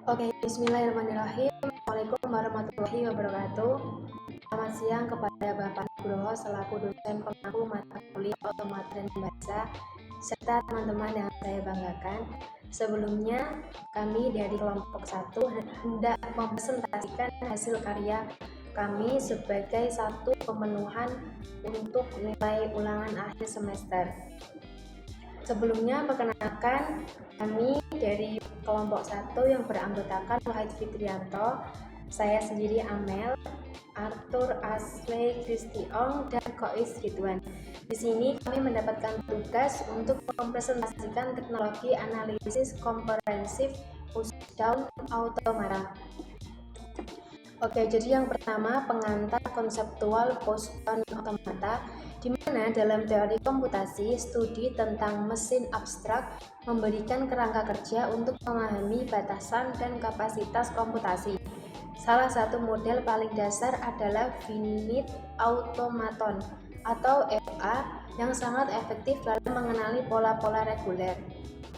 Oke, bismillahirrahmanirrahim. Assalamualaikum warahmatullahi wabarakatuh. Selamat siang kepada Bapak Nugroho selaku dosen pemangku mata kuliah otomatis dan bahasa, serta teman-teman yang saya banggakan. Sebelumnya, kami dari kelompok 1 hendak mempresentasikan hasil karya kami sebagai satu pemenuhan untuk nilai ulangan akhir semester. Sebelumnya, perkenalkan, kami dari kelompok 1 yang beranggotakan Wahid Fitrianto, saya sendiri Amel, Arthur Asley Kristiong, dan Kois Ridwan. Di sini kami mendapatkan tugas untuk mempresentasikan teknologi analisis komprehensif pushdown automata. Oke, jadi yang pertama pengantar konseptual pushdown automata, di mana dalam teori komputasi, studi tentang mesin abstrak memberikan kerangka kerja untuk memahami batasan dan kapasitas komputasi. Salah satu model paling dasar adalah finite automaton atau FA yang sangat efektif dalam mengenali pola-pola reguler.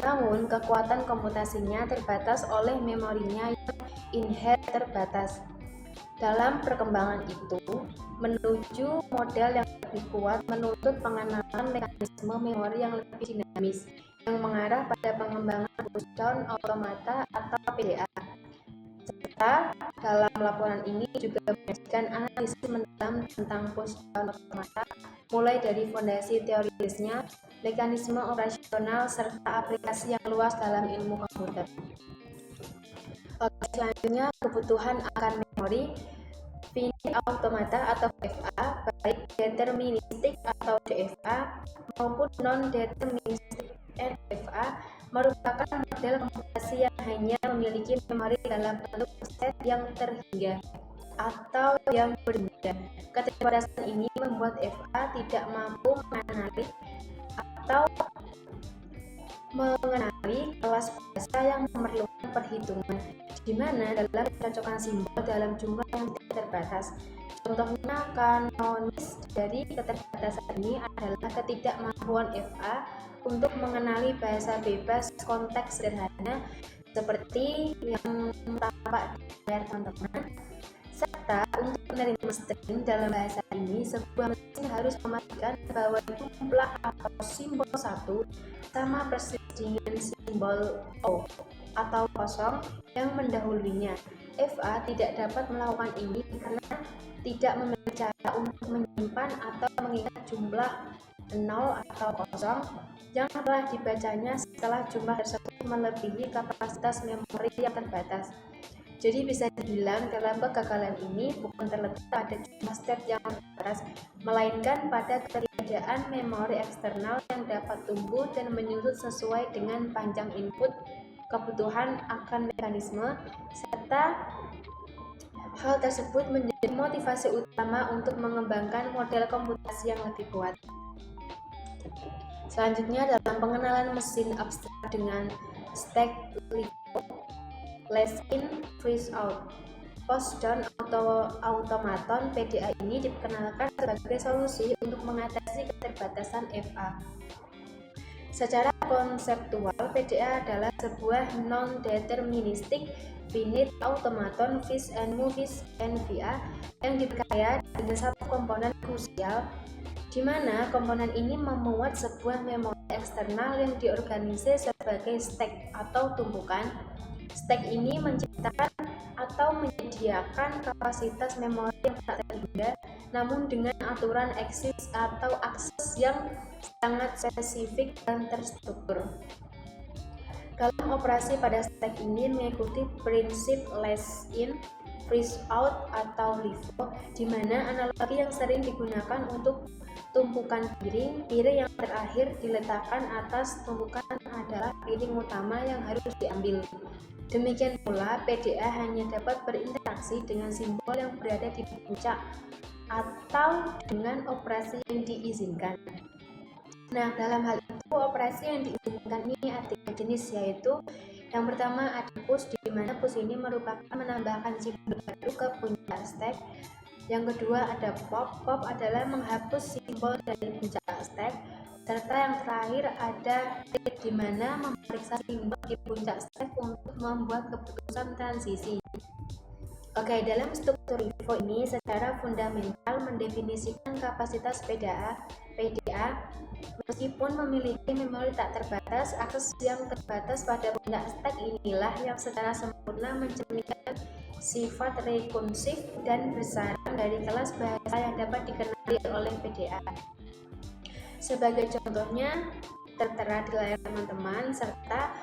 Namun, kekuatan komputasinya terbatas oleh memorinya yang inherent terbatas. Dalam perkembangan itu, menuju model yang lebih kuat menuntut pengenalan mekanisme memori yang lebih dinamis, yang mengarah pada pengembangan pushdown automata atau PDA. Serta dalam laporan ini juga menyajikan analisis mendalam tentang pushdown automata, mulai dari fondasi teoritisnya, mekanisme operasional, serta aplikasi yang luas dalam ilmu komputer. Selanjutnya, kebutuhan akan memori. Finite automata atau FA, baik deterministik atau DFA maupun non-deterministik NFA, merupakan model komputasi yang hanya memiliki memori dalam bentuk set yang terhingga atau yang berhingga. Keterbatasan ini membuat FA tidak mampu mengenali kelas bahasa yang memerlukan perhitungan, di mana dalam pencocokan simbol dalam jumlah yang tidak terbatas. Contohnya kanonis dari keterbatasan ini adalah ketidakmampuan FA untuk mengenali bahasa bebas konteks sederhana seperti yang tampak di layar teman-teman, serta untuk menerima string dalam bahasa ini, sebuah mesin harus memastikan bahwa jumlah atau simbol 1 sama persis dengan simbol O atau kosong yang mendahulunya. FA tidak dapat melakukan ini karena tidak memiliki cara untuk menyimpan atau mengingat jumlah 0 atau kosong yang telah dibacanya setelah jumlah tersebut melebihi kapasitas memori yang terbatas. Jadi bisa dibilang dalam kegagalan ini bukan terletak pada jumlah step yang terbatas, melainkan pada ketiadaan memori eksternal yang dapat tumbuh dan menyusut sesuai dengan panjang input, kebutuhan akan mekanisme, serta hal tersebut menjadi motivasi utama untuk mengembangkan model komputasi yang lebih kuat. Selanjutnya dalam pengenalan mesin abstrak dengan stack LIFO, less in, freeze out. Pushdown automaton PDA ini diperkenalkan sebagai solusi untuk mengatasi keterbatasan FA. Secara konseptual, PDA adalah sebuah non-deterministik finite automaton Fish and Movies NVA yang diperkaya dengan satu komponen krusial, di mana komponen ini memuat sebuah memori eksternal yang diorganisir sebagai stack atau tumpukan. Stack ini menciptakan atau menyediakan kapasitas memori yang tak terhingga, namun dengan aturan akses atau akses yang sangat spesifik dan terstruktur. Dalam operasi pada stack ini mengikuti prinsip less in, freeze out atau LIFO, di mana analogi yang sering digunakan untuk tumpukan piring yang terakhir diletakkan atas tumpukan adalah piring utama yang harus diambil. Demikian pula, PDA hanya dapat berinteraksi dengan simbol yang berada di puncak atau dengan operasi yang diizinkan. Nah, dalam hal itu, operasi yang diizinkan ini ada tiga jenis, yaitu yang pertama ada push, di mana push ini merupakan menambahkan simbol baru ke puncak stack. Yang kedua ada pop, pop adalah menghapus simbol dari puncak stack. Serta yang terakhir ada di mana memeriksa simbol di puncak stack untuk membuat keputusan transisi. Oke, dalam struktur LIFO ini secara fundamental mendefinisikan kapasitas PDA. Meskipun memiliki memori tak terbatas, akses yang terbatas pada puncak stack inilah yang secara sempurna mencerminkan sifat rekursif dan bersarang dari kelas bahasa yang dapat dikenali oleh PDA. Sebagai contohnya tertera di layar teman-teman, serta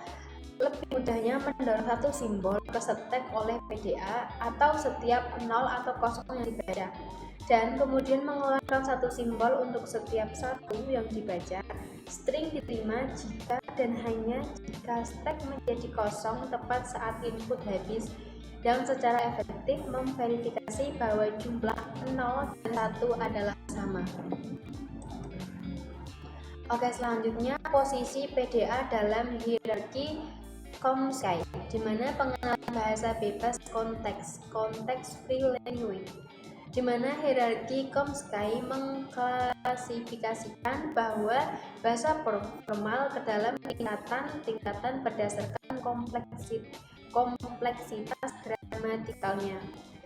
lebih mudahnya mendorong satu simbol ke stack oleh PDA atau setiap 0 atau 0 yang dibaca, dan kemudian mengeluarkan satu simbol untuk setiap satu yang dibaca. String diterima jika dan hanya jika stack menjadi kosong tepat saat input habis, yang secara efektif memverifikasi bahwa jumlah 0 dan 1 adalah sama. Oke, selanjutnya posisi PDA dalam hierarki COMSCHI, di mana pengenalan bahasa bebas konteks free language, di mana hierarki COMSCHI mengklasifikasikan bahwa bahasa formal ke dalam tingkatan berdasarkan kompleksitas gramatikalnya.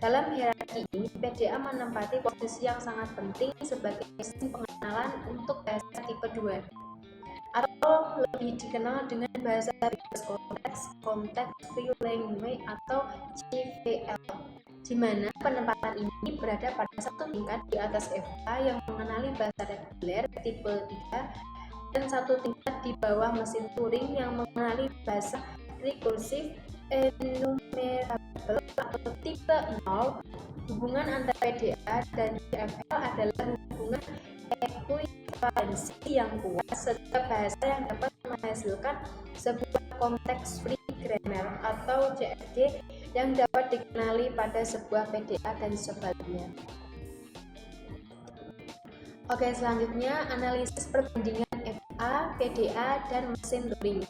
Dalam hierarki ini, PDA menempati posisi yang sangat penting sebagai mesin pengenalan untuk bahasa tipe 2, atau lebih dikenal dengan bahasa bebas konteks free language atau CVL, di mana penempatan ini berada pada satu tingkat di atas FA yang mengenali bahasa reguler tipe 3 dan satu tingkat di bawah mesin Turing yang mengenali bahasa recursive enumerable atau tipe 0. Hubungan antara PDA dan CVL adalah hubungan ekuivalensi yang kuat setiap bahasa yang dapat menghasilkan sebuah konteks free grammar atau CFG yang dapat dikenali pada sebuah PDA dan sebaliknya. Oke, selanjutnya analisis perbandingan FA, PDA, dan mesin Turing.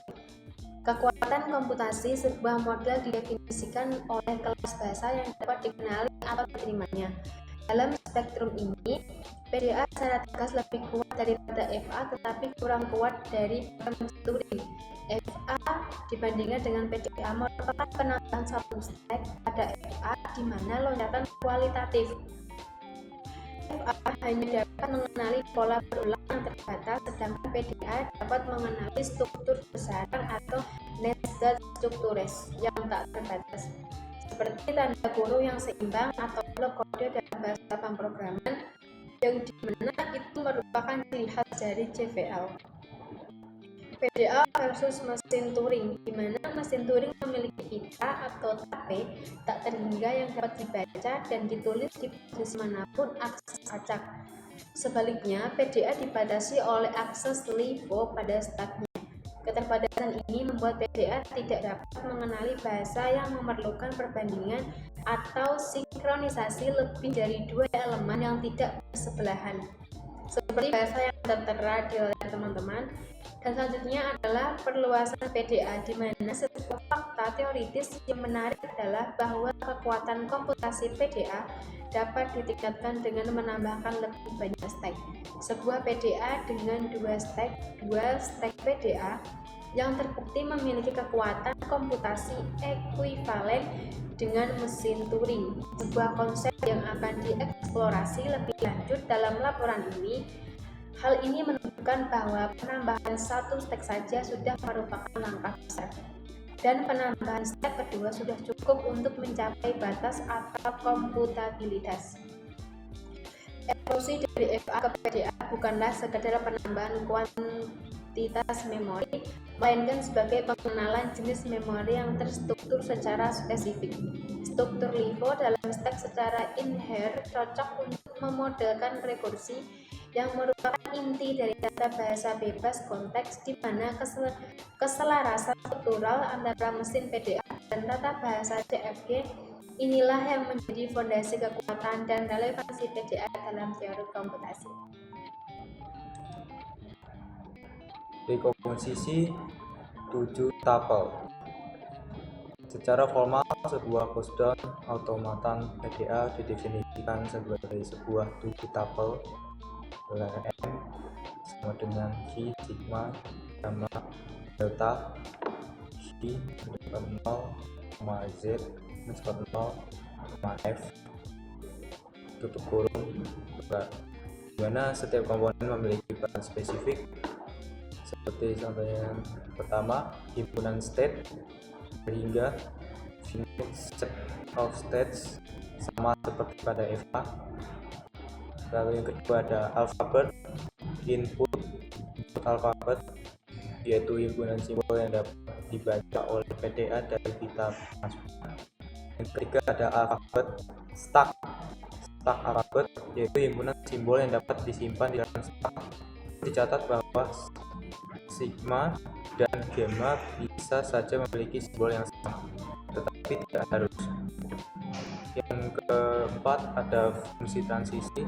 Kekuatan komputasi sebuah model didefinisikan oleh kelas bahasa yang dapat dikenali atau diterimanya. Dalam spektrum ini, PDA secara tegas lebih kuat daripada FA tetapi kurang kuat daripada mesin Turing. FA dibandingkan dengan PDA merupakan penambahan satu stack pada FA di mana loncatan kualitatif. FA hanya dapat mengenali pola berulang yang terbatas, sedangkan PDA dapat mengenali struktur besaran atau nested structures yang tak terbatas, seperti tanda kurung yang seimbang atau blok kode dalam bahasa pemrograman, yang dimana itu merupakan ciri khas dari CVL. PDA versus mesin Turing, di mana mesin Turing memiliki pita atau tape tak terhingga yang dapat dibaca dan ditulis di posisi manapun akses acak. Sebaliknya, PDA dibatasi oleh akses LIFO pada stacknya. Keterbatasan ini membuat PDA tidak dapat mengenali bahasa yang memerlukan perbandingan atau sinkronisasi lebih dari dua elemen yang tidak bersebelahan, seperti bahasa yang tertera di layar teman-teman. Dan selanjutnya adalah perluasan PDA, di mana sebuah fakta teoritis yang menarik adalah bahwa kekuatan komputasi PDA dapat ditingkatkan dengan menambahkan lebih banyak stack. Sebuah PDA dengan dua stack PDA yang terbukti memiliki kekuatan komputasi ekuivalen dengan mesin Turing, sebuah konsep yang akan dieksplorasi lebih lanjut dalam laporan ini. Hal ini menunjukkan bahwa penambahan satu stack saja sudah merupakan langkah besar, dan penambahan stack kedua sudah cukup untuk mencapai batas atau komputabilitas. Evolusi dari FA ke PDA bukanlah sekedar penambahan kuantitas memori, melainkan sebagai pengenalan jenis memori yang terstruktur secara spesifik. Struktur LIFO dalam stack secara inherent cocok untuk memodelkan rekursi yang merupakan inti dari data bahasa bebas konteks, di mana keselarasan struktural antara mesin PDA dan tata bahasa CFG inilah yang menjadi fondasi kekuatan dan relevansi PDA dalam teori komputasi. Dekomposisi 7 tuple. Secara formal, sebuah pusdown automatan PDA didefinisikan sebagai sebuah 7 tuple M sama sama dengan Hi, Sigma, Gamma, Delta, Hi, underscore 0, Z, underscore 0, F, tutup kurung, buka. Dimana setiap komponen memiliki peran spesifik, seperti contohnya yang pertama, himpunan state sehingga finite set of states sama seperti pada EVA. Lalu yang kedua ada alfabet, input alfabet, yaitu himpunan simbol yang dapat dibaca oleh PDA dari pita pemasukan. Yang ketiga ada alfabet stack alfabet, yaitu himpunan simbol yang dapat disimpan di dalam stack. Dicatat bahwa sigma dan gamma bisa saja memiliki simbol yang sama, tetapi tidak harus. Yang keempat ada fungsi transisi,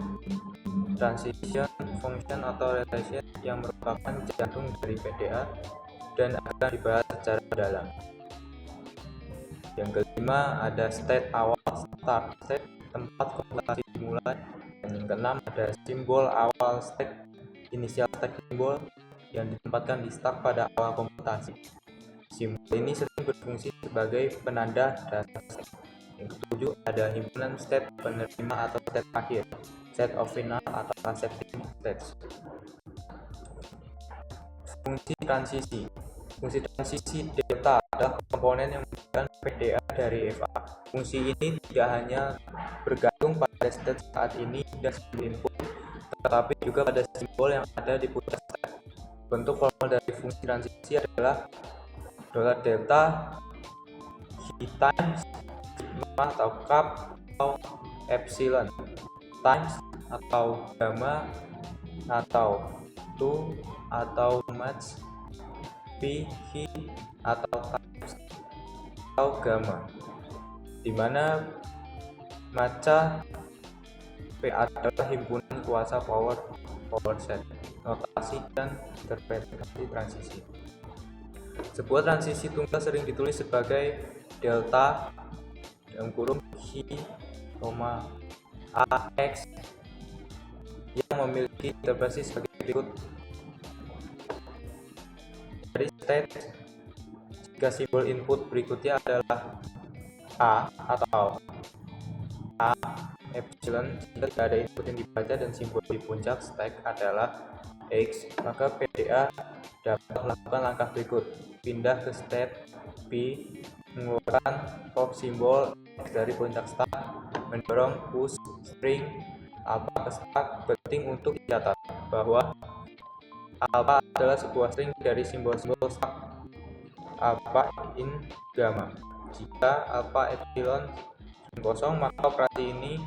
transition function atau relation, yang merupakan jantung dari PDA dan akan dibahas secara mendalam. Yang kelima ada state awal, start state, tempat komputasi dimulai. Dan yang keenam ada simbol awal stack, inisial stack simbol yang ditempatkan di stack pada awal komputasi. Simbol ini sering berfungsi sebagai penanda dasar stack. Yang ketujuh ada himpunan state penerima atau state akhir, state of final atau accepting states. Fungsi transisi. Fungsi transisi delta adalah komponen yang membedakan PDA dari EVA. Fungsi ini tidak hanya bergantung pada state saat ini dan simbol input, tetapi juga pada simbol yang ada di puncak stack. Bentuk formal dari fungsi transisi adalah $delta Hi times sigma atau cap atau epsilon times atau gamma atau 2 atau match P, Hi atau times atau gamma, dimana maca P adalah himpunan kuasa power set, notasi dan interpretasi transisi. Sebuah transisi tunggal sering ditulis sebagai delta dalam kurung Hi, AX yang memiliki interpretasi sebagai berikut. Dari state, jika simbol input berikutnya adalah A atau A epsilon, jika tidak ada input yang dibaca dan simbol di puncak stack adalah X, maka PDA dapat melakukan langkah berikut: pindah ke state P, mengeluarkan pop simbol X dari puncak stack, mendorong push string alpha ke stack. Penting untuk dicatat bahwa alpha adalah sebuah string dari simbol-simbol stack alpha in gamma. Jika alpha epsilon kosong, maka operasi ini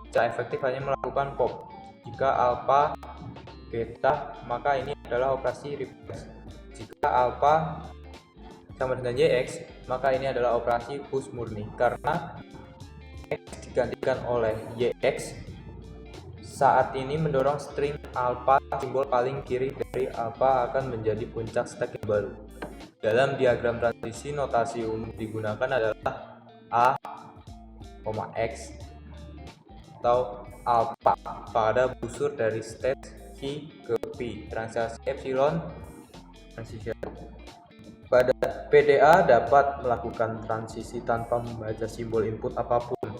secara efektif hanya melakukan pop. Jika alpha beta, maka ini adalah operasi replace. Jika alpha sama dengan YX, maka ini adalah operasi push murni. Karena X digantikan oleh YX, saat ini mendorong string alpha, simbol paling kiri dari alpha akan menjadi puncak stack yang baru. Dalam diagram transisi, notasi umum digunakan adalah A, X atau alpha pada busur dari state Hi ke P, transaksi epsilon transition. Pada PDA dapat melakukan transisi tanpa membaca simbol input apapun.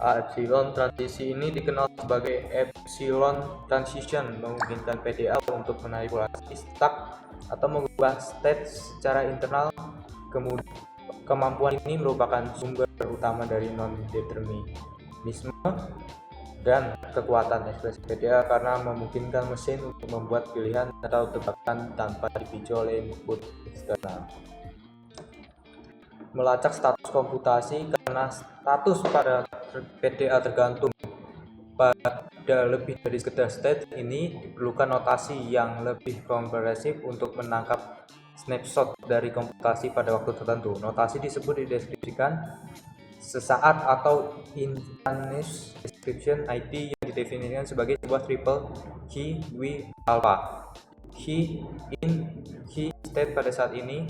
A epsilon transisi ini dikenal sebagai epsilon transition, memungkinkan PDA untuk manipulasi stack atau mengubah state secara internal. Kemampuan ini merupakan sumber utama dari non-determinisme dan kekuatan ekspresi PDA karena memungkinkan mesin untuk membuat pilihan atau tebakan tanpa dipicu oleh input eksternal. Melacak status komputasi, karena status pada PDA tergantung pada lebih dari sekedar state, ini diperlukan notasi yang lebih kompresif untuk menangkap snapshot dari komputasi pada waktu tertentu. Notasi disebut dideskripsikan sesaat atau instantaneous description IT yang didefinisikan sebagai sebuah triple Hi W alpha. Hi in Hi state pada saat ini,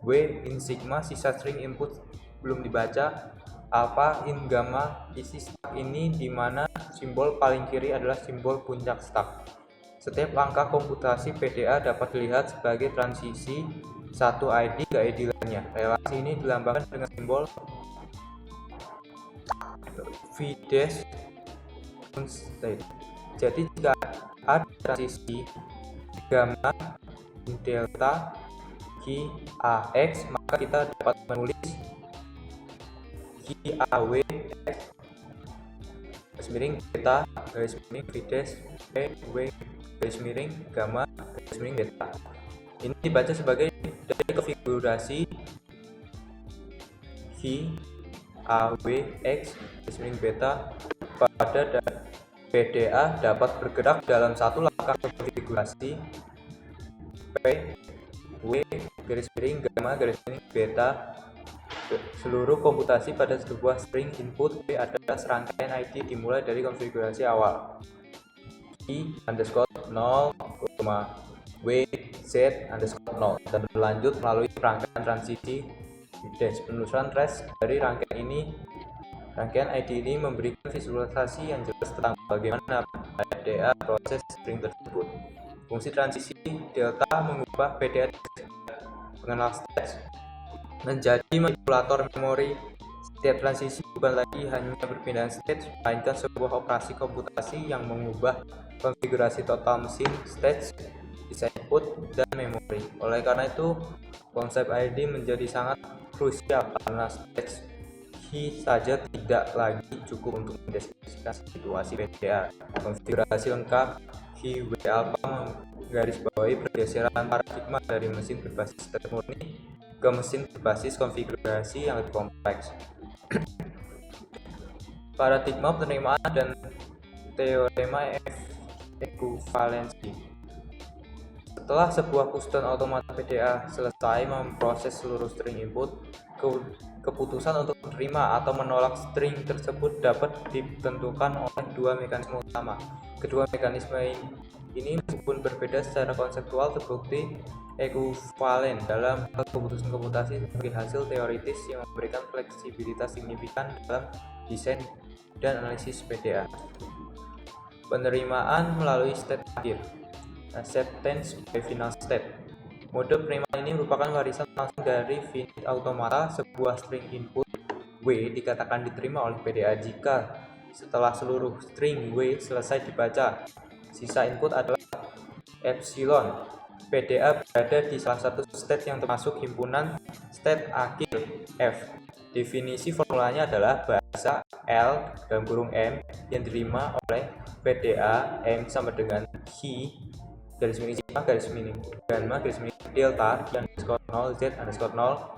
W in sigma sisa string input belum dibaca, alpha in gamma isi stack ini, di mana simbol paling kiri adalah simbol puncak stack. Setiap langkah komputasi PDA dapat dilihat sebagai transisi satu ID ke ID lainnya. Relasi ini dilambangkan dengan simbol V-state. Jadi jika ada transisi gamma delta GAX, maka kita dapat menulis GAW garis miring beta garis miring V-W garis miring gamma garis miring beta. Ini dibaca sebagai dari konfigurasi GAWX garis miring beta pada PDA dapat bergerak dalam satu langkah konfigurasi P W garis miring gamma garis miring beta. Seluruh komputasi pada sebuah string input W adalah serangkaian ID dimulai dari konfigurasi awal I_0, W Z_0 dan berlanjut melalui rangkaian transisi dash. Penelusuran trace dari rangkaian ID ini memberikan visualisasi yang jelas tentang bagaimana PDA proses string tersebut. Fungsi transisi delta mengubah PDA pengenal state menjadi manipulator memori. Setiap transisi bukan lagi hanya perpindahan state, melainkan sebuah operasi komputasi yang mengubah konfigurasi total mesin, state, sisa input, dan memori. Oleh karena itu, konsep ID menjadi sangat krusial karena state key saja tidak lagi cukup untuk mendeskripsikan situasi PDA. Konfigurasi lengkap key W alpha menggarisbawahi pergeseran paradigma dari mesin berbasis state murni ke mesin berbasis konfigurasi yang lebih kompleks. Paradigma penerimaan dan teorema ekuivalensi. Setelah sebuah custom otomatis PDA selesai memproses seluruh string input, keputusan untuk menerima atau menolak string tersebut dapat ditentukan oleh dua mekanisme utama. Kedua mekanisme ini meskipun berbeda secara konseptual terbukti ekuivalen dalam keputusan komputasi sebagai hasil teoritis yang memberikan fleksibilitas signifikan dalam desain dan analisis PDA. Penerimaan melalui state akhir, acceptance by final state. Mode penerimaan ini merupakan warisan langsung dari finite automata. Sebuah string input W dikatakan diterima oleh PDA jika setelah seluruh string W selesai dibaca. Sisa input adalah epsilon. PDA berada di salah satu state yang termasuk himpunan state akhir F. Definisi formulanya adalah bahasa L dalam kurung M yang diterima oleh PDA M sama dengan Ki garis miring sigma garis miring gamma garis miring delta underscore 0 Z underscore 0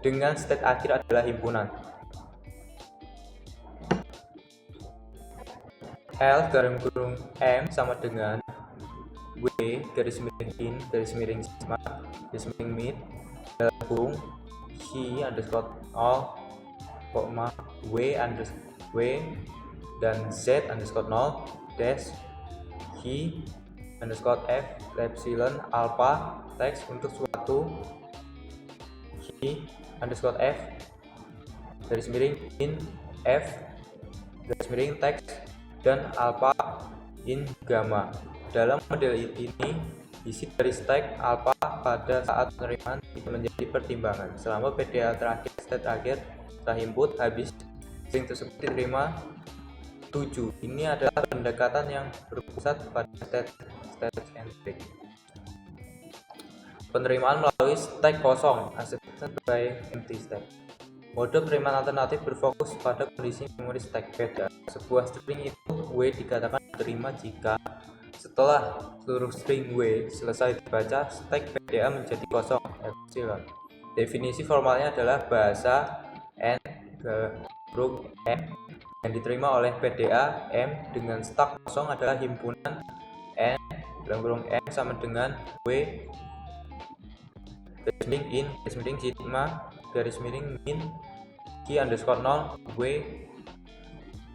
dengan state akhir adalah himpunan. L dalam kurung M sama dengan W garis miring in garis miring sigma garis miring mid dalam kurung Ki underscore 0 W dan Z underscore 0 dash Ki underscore F epsilon alpha teks untuk suatu Ki underscore F garis miring in F garis miring teks dan alpha in gamma. Dalam model ini, isi dari stack alpha pada saat penerimaan tidak menjadi pertimbangan. Selama PDA terakhir state akhir setelah input habis, string tersebut diterima 7. Ini adalah pendekatan yang berpusat pada state centric. Penerimaan melalui stack kosong, accepted by empty stack. Mode penerimaan alternatif berfokus pada kondisi memori stack beda. Sebuah string itu W dikatakan diterima jika setelah seluruh string W selesai dibaca, stack PDA menjadi kosong epsilon. Definisi formalnya adalah bahasa N grup M yang diterima oleh PDA M dengan stack kosong adalah himpunan N dalam kurung M sama dengan W garis miring in garis miring sigma garis miring min Ki underscore 0 W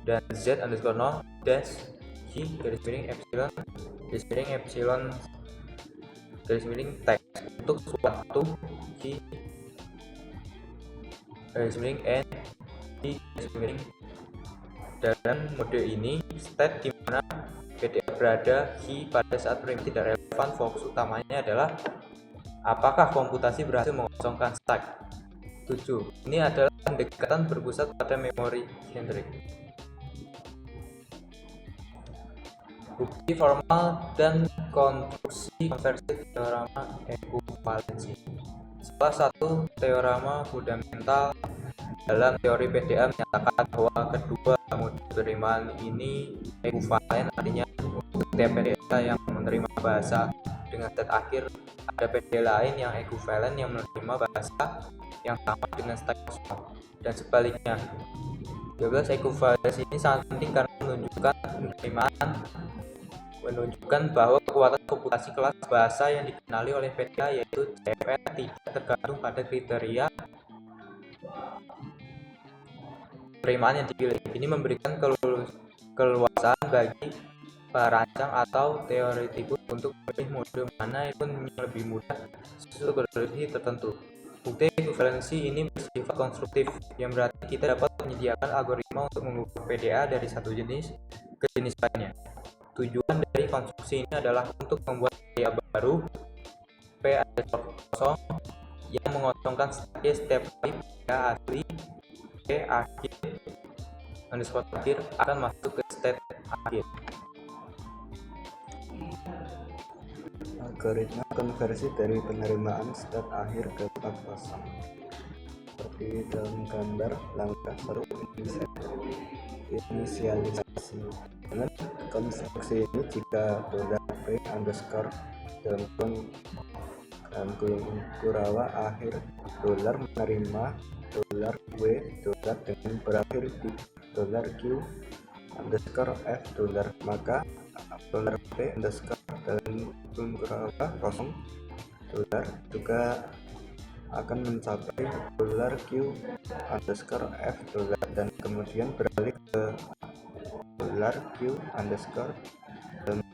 dan Z underscore 0 dash Ki garis miring epsilon garis miring teks untuk suatu Ki garis miring N Ki garis miring. Dalam mode ini state di mana PDA berada key pada saat prima tidak relevan, fokus utamanya adalah apakah komputasi berhasil mengosongkan stack. 7. Ini adalah pendekatan berpusat pada memori centric. Bukti formal dan konstruksi konversi teorema ekuivalensi. Salah satu teorema fundamental dalam teori PDA menyatakan bahwa kedua model penerimaan ini ekuivalen, artinya untuk setiap PDA yang menerima bahasa dengan state akhir, ada PDA lain yang ekuivalen yang menerima bahasa yang sama dengan state kosong, dan sebaliknya. 12. Ekuivalensi ini sangat penting karena menunjukkan bahwa kekuatan komputasi kelas bahasa yang dikenali oleh PDA yaitu CFR tidak tergantung pada kriteria penerimaan yang dipilih. Ini memberikan keleluasaan bagi perancang atau teoretikus untuk memilih mode mana pun yang lebih mudah sesuai kondisi tertentu. Bukti ekuivalensi ini bersifat konstruktif, yang berarti kita dapat menyediakan algoritma untuk mengubah PDA dari satu jenis ke jenis lainnya. Tujuan dari konstruksi ini adalah untuk membuat PDA baru P_0 yang mengosongkan setiap kali PDA asli P_akhir akan masuk ke state akhir. Algoritma konversi dari penerimaan state akhir ke state kosong. Seperti dalam gambar, langkah 1 inisialisasi. Dengan konstruksi ini, jika $p underscore dalam kurung kurawa akhir dolar menerima $w dolar dengan berakhir di $q underscore f dolar, maka $p underscore dalam kurung kurawa kosong dolar juga akan mencapai $q underscore f dolar dan kemudian beralih ke $q underscore dalam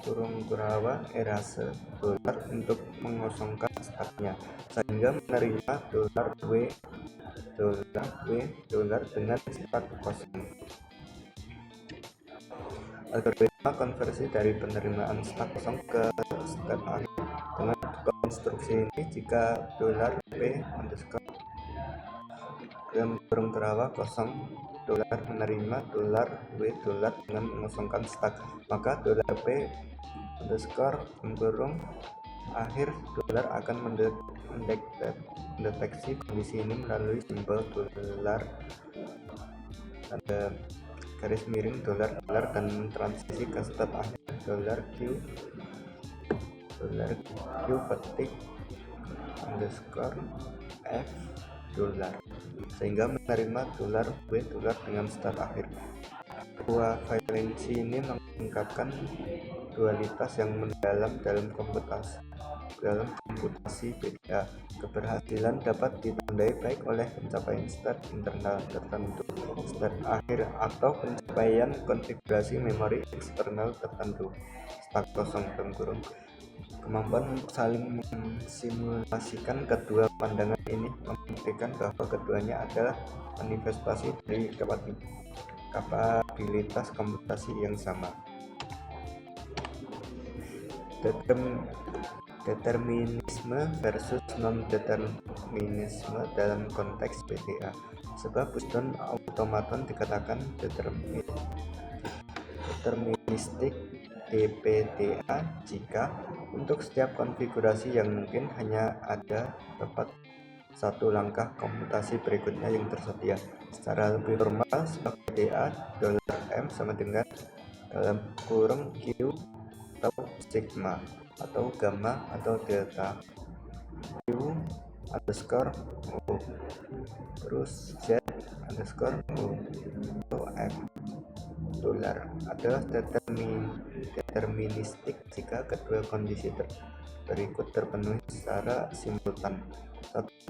kurung kurawa erase dolar untuk mengosongkan stacknya, sehingga menerima $w dolar dengan stack kosong. Algoritma konversi dari penerimaan stack kosong ke stack akhir dengan konstruksi ini, jika $p underscore dalam kurung kurawa kosong dolar menerima $w dolar dengan mengosongkan stack, maka $p underscore kurung akhir dolar akan mendeteksi kondisi ini melalui simbol dolar ada garis miring dolar dan transisi ke state akhir $q petik underscore f dolar, sehingga menerima $w dolar dengan state akhir. Ekuivalensi ini mengungkapkan dualitas yang mendalam dalam komputasi PDA. Keberhasilan dapat ditandai baik oleh pencapaian state internal tertentu, state akhir, atau pencapaian konfigurasi memori eksternal tertentu, stack kosong dalam kurung. Kemampuan untuk saling mensimulasikan kedua pandangan ini membuktikan bahwa keduanya adalah manifestasi dari kapabilitas komputasi yang sama. Determinisme versus non-determinisme dalam konteks PDA. Sebab Boston Automaton dikatakan deterministik DPDA jika untuk setiap konfigurasi yang mungkin hanya ada tepat satu langkah komputasi berikutnya yang tersedia. Secara lebih formal, sebab PDA $m sama dengan dalam kurung Q atau sigma atau gamma atau delta Q underscore O terus Z underscore O atau F dolar adalah deterministik jika kedua kondisi berikut terpenuhi secara simultan.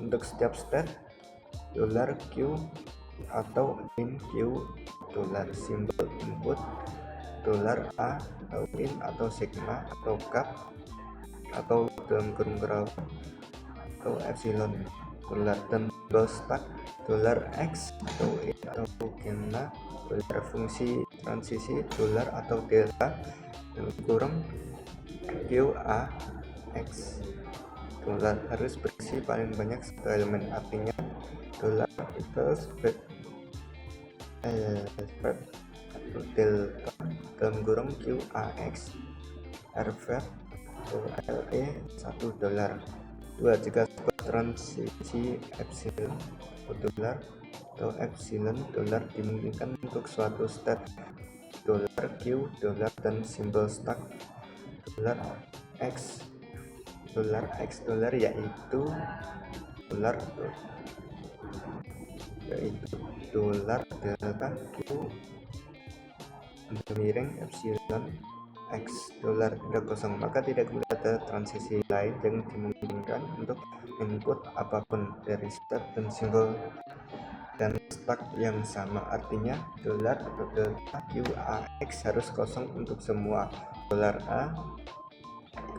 Untuk setiap state $q atau in Q dolar, simbol input $a atau in atau sigma atau cap atau dalam kurung kurawa atau epsilon dolar, dan stack $x atau in atau gamma dolar, fungsi transisi dolar atau delta dalam kurung QAX. Dolar harus berisi paling banyak satu elemen, artinya dolar equals atau delta dalam kurung QAX RVAT atau LE 1 dolar. 2. Jika sebuah transisi epsilon dolar atau epsilon dolar dimungkinkan untuk suatu state dolar Q dolar dan simbol stuck dolar X dolar yaitu dolar delta Q miring epsilon X dolar tidak kosong, maka tidak boleh ada transisi lain yang dimungkinkan untuk input apapun dari state dan simbol dan stuck yang sama. Artinya dolar atau delta QAX harus kosong untuk semua dolar A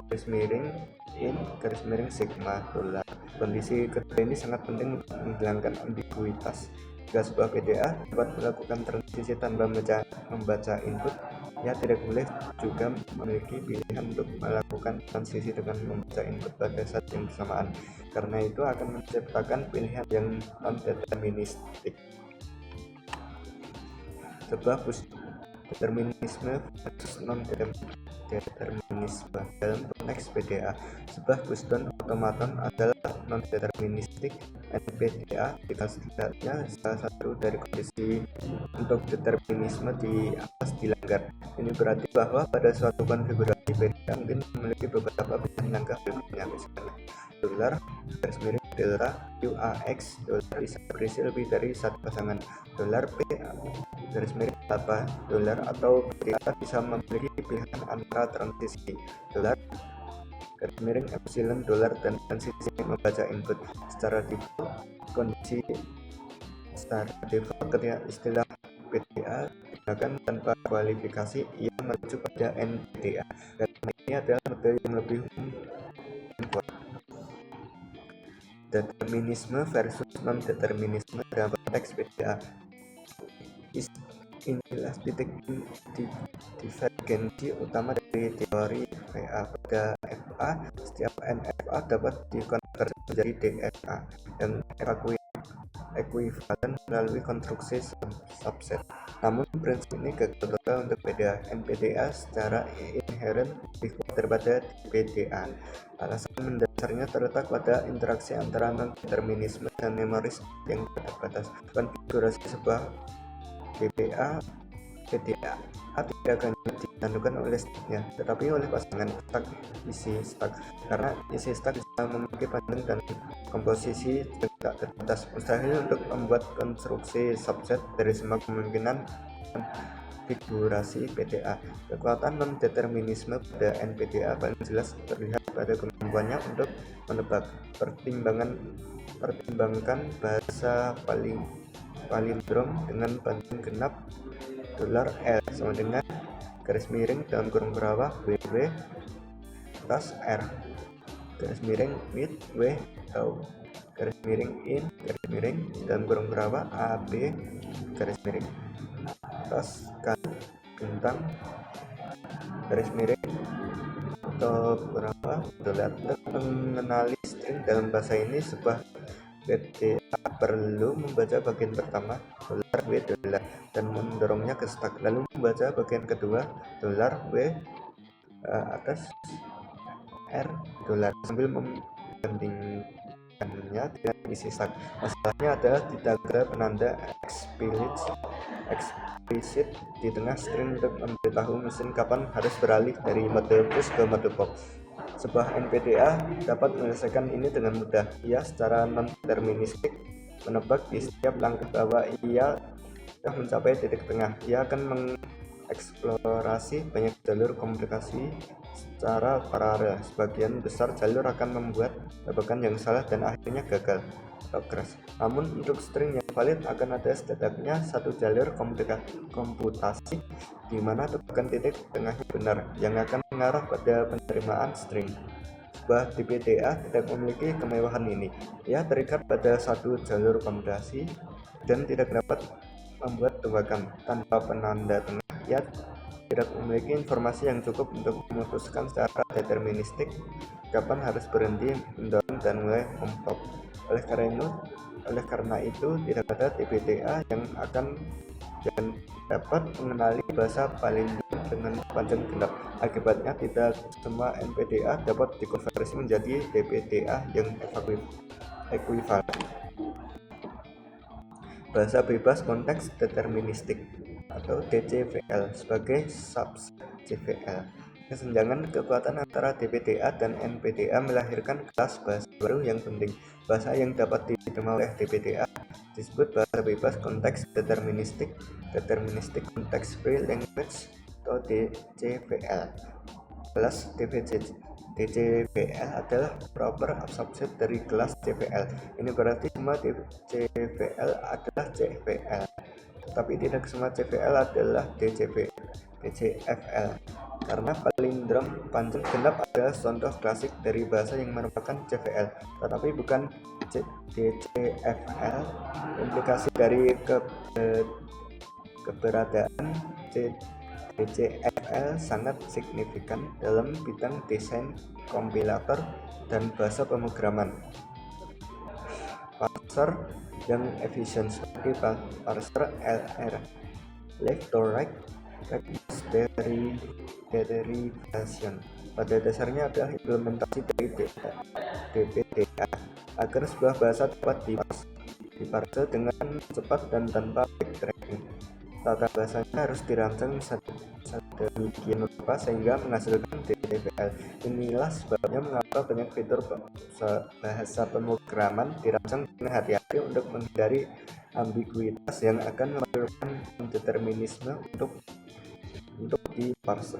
garis miring in garis miring sigma dolar. Kondisi kedua ini sangat penting untuk menghilangkan ambiguitas. Jika sebuah PDA dapat melakukan transisi tanpa membaca input, ia tidak boleh juga memiliki pilihan untuk melakukan transisi dengan membaca input pada saat yang bersamaan, karena itu akan menciptakan pilihan yang non-deterministik. Sebuah determinisme versus non-determinisme dalam konteks PDA. Sebuah Boston automaton adalah non-deterministik NPDA jika setidaknya salah satu dari kondisi untuk determinisme di atas dilanggar. Ini berarti bahwa pada suatu konfigurasi PDA mungkin memiliki beberapa pilihan langkah berikutnya, misalnya dolar garis miring delta QAX dolar bisa berisi lebih dari satu pasangan, dolar P garis miring apa dolar atau PDA bisa memiliki pilihan antara transisi dolar garis miring epsilon dolar dan transisi membaca input. Secara default ketika istilah PDA digunakan tanpa kualifikasi, ia merujuk pada NPDA, dan ini adalah metode yang lebih kuat. Determinisme versus non-determinisme dalam konteks PDA. Inilah titik divergensi utama dari teori VA. Pada FA, setiap NFA dapat dikonversi menjadi DFA yang ekuivalen melalui konstruksi subset. Namun prinsip ini gagal total untuk PDA. NPDA secara inherent lebih kuat daripada PDA. Alasan mendasarnya terletak pada interaksi antara non-determinisme dan memoris yang terbatas. Konfigurasi sebuah PDA tidak hanya ditentukan oleh stacknya, tetapi oleh pasangan stack isi stack, karena isi stack bisa memiliki panjang dan komposisi yang tak terbatas. Mustahil untuk membuat konstruksi subset dari semua kemungkinan konfigurasi PDA. Kekuatan non-determinisme pada NPDA paling jelas terlihat pada kemampuannya untuk menebak, pertimbangkan bahasa palindrom dengan panjang genap dolar L sama dengan garis miring dalam kurung bawah WW atas R garis miring with W atau garis miring in garis miring dalam kurung bawah AB garis miring atas K bintang garis miring atau berapa dolar. Untuk mengenali string dalam bahasa ini, sebuah PDA perlu membaca bagian pertama dolar W dolar dan mendorongnya ke stack, lalu membaca bagian kedua dolar W atas R dolar sambil membandingkannya dengan isi stack. Masalahnya adalah tidak ada penanda eksplisit di tengah string untuk memberitahu mesin kapan harus beralih dari mode push ke mode pop. Sebuah NPDA dapat menyelesaikan ini dengan mudah. Ia secara non-deterministik menebak di setiap langkah bahwa ia sudah mencapai titik tengah. Ia akan mengeksplorasi banyak jalur komunikasi secara paralel. Sebagian besar jalur akan membuat tebakan yang salah dan akhirnya gagal atau crash. Namun untuk string yang valid akan ada setidaknya satu jalur komputasi di mana tebakan titik tengahnya benar, yang akan mengarah pada penerimaan string. Sebuah DPDA tidak memiliki kemewahan ini. Ia terikat pada satu jalur komputasi dan tidak dapat membuat tebakan tanpa penanda tengah. Ia tidak memiliki informasi yang cukup untuk memutuskan secara deterministik kapan harus berhenti mendorong dan mulai memprop. Oleh karena itu tidak ada TPTA yang dapat mengenali bahasa palindrome dengan panjang genap. Akibatnya tidak semua NPDA dapat dikonversi menjadi TPTA yang ekuivalen. Bahasa bebas konteks deterministik atau DCVL sebagai subset CVL. Kesenjangan kekuatan antara DPTA dan NPDA melahirkan kelas bahasa baru yang penting. Bahasa yang dapat diterima oleh DPTA disebut bahasa bebas konteks deterministik, Deterministic Context Free Language atau DCVL. Kelas DCVL adalah proper subset dari kelas CVL. Ini berarti semua DCVL adalah CVL, tetapi tidak semua CVL adalah DCVL. Karena palindrom panjang genap adalah contoh klasik dari bahasa yang merupakan CVL, tetapi bukan DCVL. Implikasi dari keberadaan DCVL sangat signifikan dalam bidang desain kompilator dan bahasa pemrograman. Parser yang efisien seperti parser LR, left to right request derivation, pada dasarnya adalah implementasi dari DPTA agar sebuah bahasa dapat diparse dengan cepat dan tanpa backtracking. Tata bahasanya harus dirancang sedemikian rupa sehingga menghasilkan DCVL. Inilah sebabnya mengapa banyak fitur bahasa pemrograman dirancang dengan hati-hati untuk menghindari ambiguitas yang akan memerlukan determinisme untuk diparse.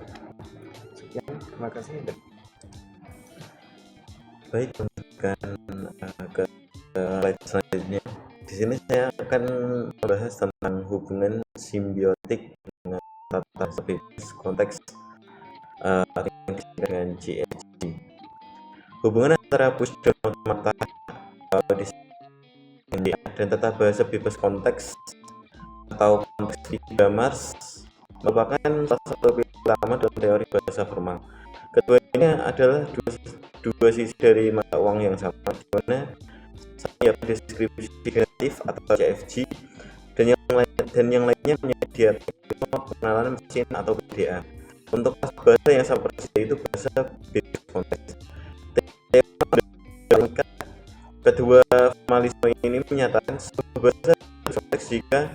Sekian, terima kasih. Baik, lanjutkan ke slide selanjutnya. Di sini saya akan membahas tentang hubungan simbiotik dengan tata bebas konteks dengan GFG. Hubungan antara push dan automata dan tata bahasa bebas konteks atau konteks di Mars merupakan salah satu pilar utama dalam teori bahasa formal. Keduanya adalah dua sisi dari mata uang yang sama, di mana satu deskripsi generatif atau CFG dan yang lainnya menyediakan pengenalan mesin atau PDA. Untuk bahasa yang sama persis yaitu bahasa bebas konteks. Kedua formalisme ini menyatakan sebuah bahasa konteks jika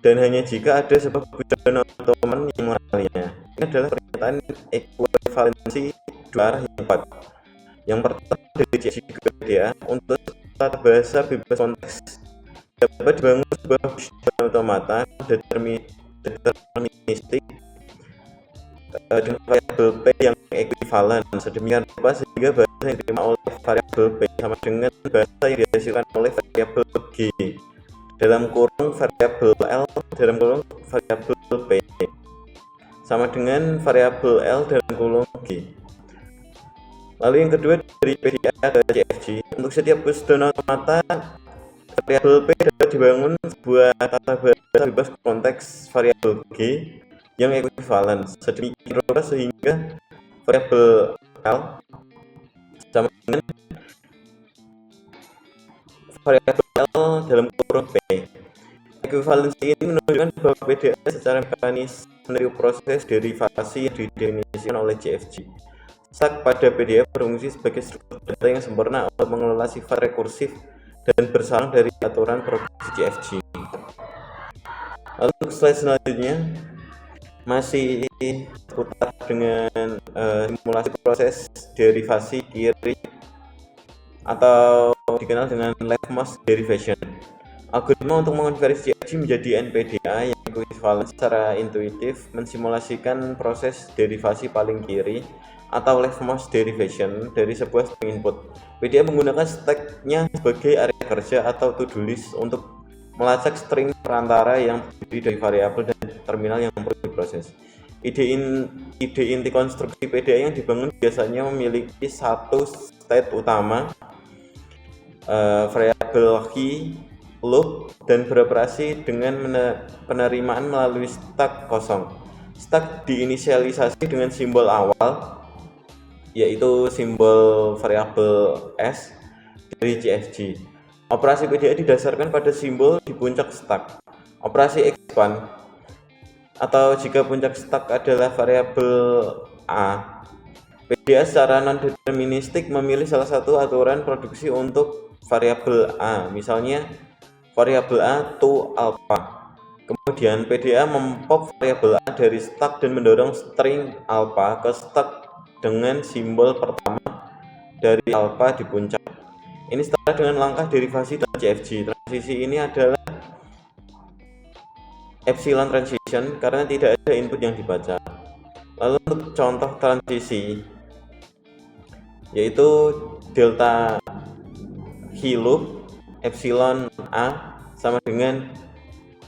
dan hanya jika ada sebuah tujuan otoman yang mengenalinya. Ini adalah pernyataan ekuivalensi dua arah yang tepat. Yang pertama dari CFG ke PDA, untuk tata bahasa bebas konteks dapat dibangun sebuah tujuan otomata deterministik dengan variabel P yang ekuivalen sedemikian rupa sehingga bahasa yang diterima oleh variabel P sama dengan bahasa yang dihasilkan oleh variabel G dalam kurung variabel L dalam kurung variabel P sama dengan variabel L dalam kurung G. Lalu yang kedua dari PDA ke CFG, untuk setiap kesedaran otomata variabel P dapat dibangun sebuah tata bahasa bebas konteks variabel G yang ekuivalen sedemikian rupa sehingga variabel L sama dengan variabel L dalam kurung P. Ekuivalensi ini menunjukkan bahwa PDA secara mekanis meniru proses derivasi yang didefinisikan oleh CFG. Stack pada PDA berfungsi sebagai struktur data yang sempurna untuk mengelola sifat rekursif dan bersalang dari aturan progresi CFG. Lalu untuk slide selanjutnya masih seputar dengan simulasi proses derivasi kiri atau dikenal dengan leftmost derivation. Algoritma untuk mengonversi CFG menjadi NPDA yang ekuivalen secara intuitif mensimulasikan proses derivasi paling kiri atau leftmost derivation dari sebuah string input. PDA menggunakan stack-nya sebagai area kerja atau to-do list untuk melacak string perantara yang terdiri dari variabel dan terminal yang perlu diproses. Ide inti konstruksi PDA yang dibangun biasanya memiliki satu state utama, variabel key, loop, dan beroperasi dengan penerimaan melalui stack kosong. Stack diinisialisasi dengan simbol awal, yaitu simbol variabel S dari CFG. Operasi PDA didasarkan pada simbol di puncak stack. Operasi expand, atau jika puncak stack adalah variabel A, PDA secara non-deterministik memilih salah satu aturan produksi untuk variabel A, misalnya variabel A to alpha. Kemudian PDA mempop variabel A dari stack dan mendorong string alpha ke stack dengan simbol pertama dari alpha di puncak. Ini setara dengan langkah derivasi dan CFG. Transisi ini adalah epsilon transition karena tidak ada input yang dibaca. Lalu untuk contoh transisi, yaitu delta hi loop epsilon A sama dengan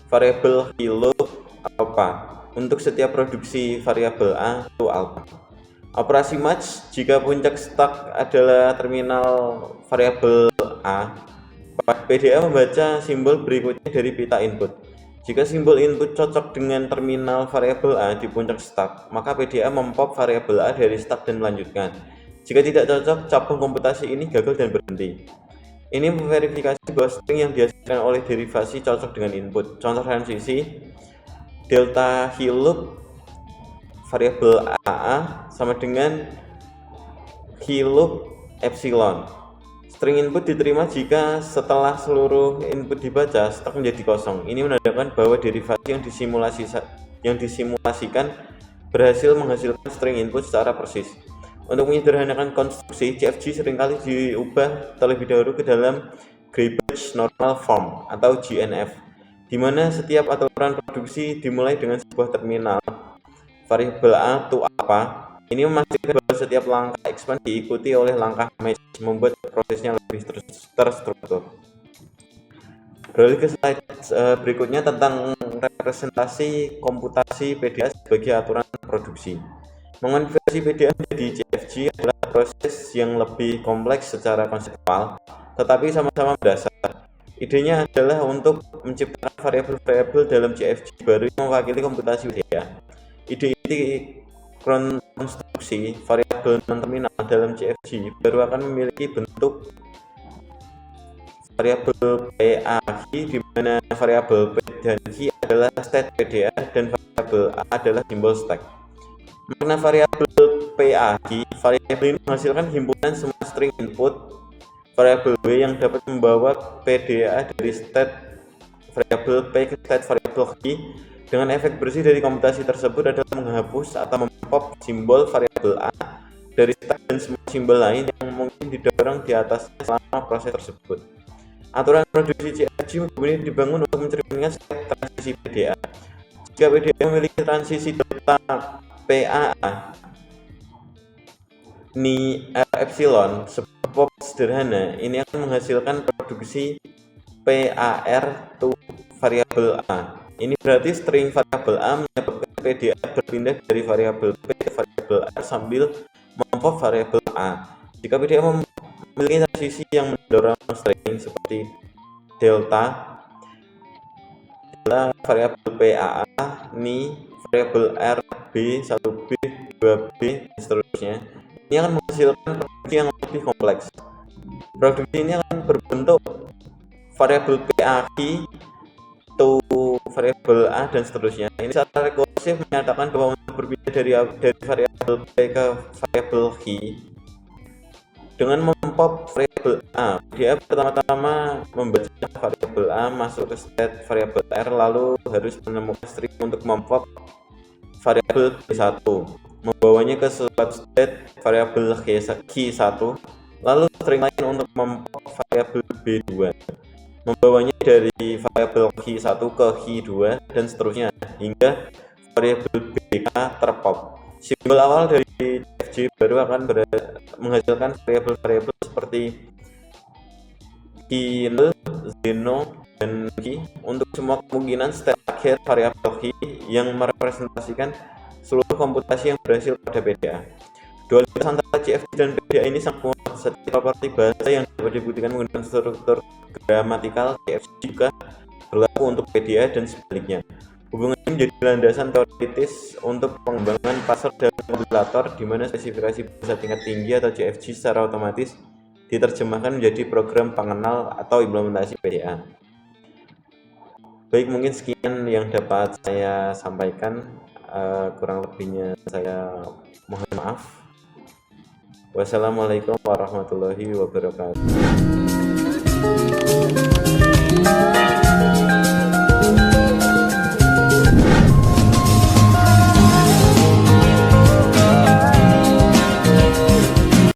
variabel hi loop alpha untuk setiap produksi variabel A to alpha. Operasi match, jika puncak stack adalah terminal variabel A, PDA membaca simbol berikutnya dari pita input. Jika simbol input cocok dengan terminal variabel A di puncak stack, maka PDA mempop variabel A dari stack dan melanjutkan. Jika tidak cocok, cabang komputasi ini gagal dan berhenti. Ini memverifikasi bahwa string yang dihasilkan oleh derivasi cocok dengan input. Contoh transisi, delta hi loop variabel AA sama dengan hi loop epsilon. String input diterima jika setelah seluruh input dibaca, stack menjadi kosong. Ini menandakan bahwa derivasi yang disimulasikan berhasil menghasilkan string input secara persis. Untuk menyederhanakan konstruksi, CFG seringkali diubah terlebih dahulu ke dalam Garbage Normal Form atau GNF, di mana setiap aturan produksi dimulai dengan sebuah terminal variabel A to apa. Ini memastikan bahwa setiap langkah expand diikuti oleh langkah match, membuat prosesnya lebih terstruktur. Beralih ke slide berikutnya tentang representasi komputasi PDA sebagai aturan produksi. Mengonversi PDA menjadi CFG adalah proses yang lebih kompleks secara konseptual, tetapi sama-sama mendasar. Idenya adalah untuk menciptakan variabel-variabel dalam CFG baru yang mewakili komputasi PDA. Ide konstruksi variabel non-terminal dalam CFG baru akan memiliki bentuk variabel PA di mana variabel P dan Q adalah state PDA dan variabel A adalah simbol stack. Makna variabel PA, variabel ini menghasilkan himpunan semua string input variabel B yang dapat membawa PDA dari state variabel P ke state variabel Q. Dengan efek bersih dari komputasi tersebut adalah menghapus atau mempop simbol variabel A dari stack dan semua simbol lain yang mungkin didorong di atasnya selama proses tersebut. Aturan produksi CFG kemudian dibangun untuk mencerminkan state transisi PDA. Jika PDA memiliki transisi delta PA ni epsilon sebuah pop sederhana, ini akan menghasilkan produksi PAR to variabel A. Ini berarti string variabel A menyebabkan PDA berpindah dari variabel P ke variabel R sambil mempop variabel A. Jika PDA memiliki transisi yang mendorong string seperti delta variabel PAA ni variabel R B 1B 2B dan seterusnya, ini akan menghasilkan produksi yang lebih kompleks. Produksi ini akan berbentuk variabel PAQ to variabel A dan seterusnya. Ini secara rekursif menyatakan bahwa untuk berpindah dari variabel P ke variabel Q dengan mempop variabel A, dia pertama-tama membaca variabel A masuk ke state variabel R, lalu harus menemukan string untuk mempop variabel Q1, membawanya ke suatu state variabel Q1, lalu string lain untuk mempop variabel B2, membawanya dari variabel Q1 ke Q2 dan seterusnya hingga variabel BK terpop. Simbol awal dari CFG baru akan menghasilkan variabel-variabel seperti Q0, Zeno, dan Q untuk semua kemungkinan state akhir variabel Q yang merepresentasikan seluruh komputasi yang berhasil pada PDA. Dualitas antara CFG dan PDA ini sangat kuat. Setiap properti bahasa yang dapat dibuktikan menggunakan struktur gramatikal CFG juga berlaku untuk PDA dan sebaliknya. Hubungan ini menjadi landasan teoritis untuk pengembangan parser dan kompilator, di mana spesifikasi bahasa tingkat tinggi atau JFG secara otomatis diterjemahkan menjadi program pengenal atau implementasi PDA. Baik, mungkin sekian yang dapat saya sampaikan. Kurang lebihnya saya mohon maaf. Wassalamualaikum warahmatullahi wabarakatuh.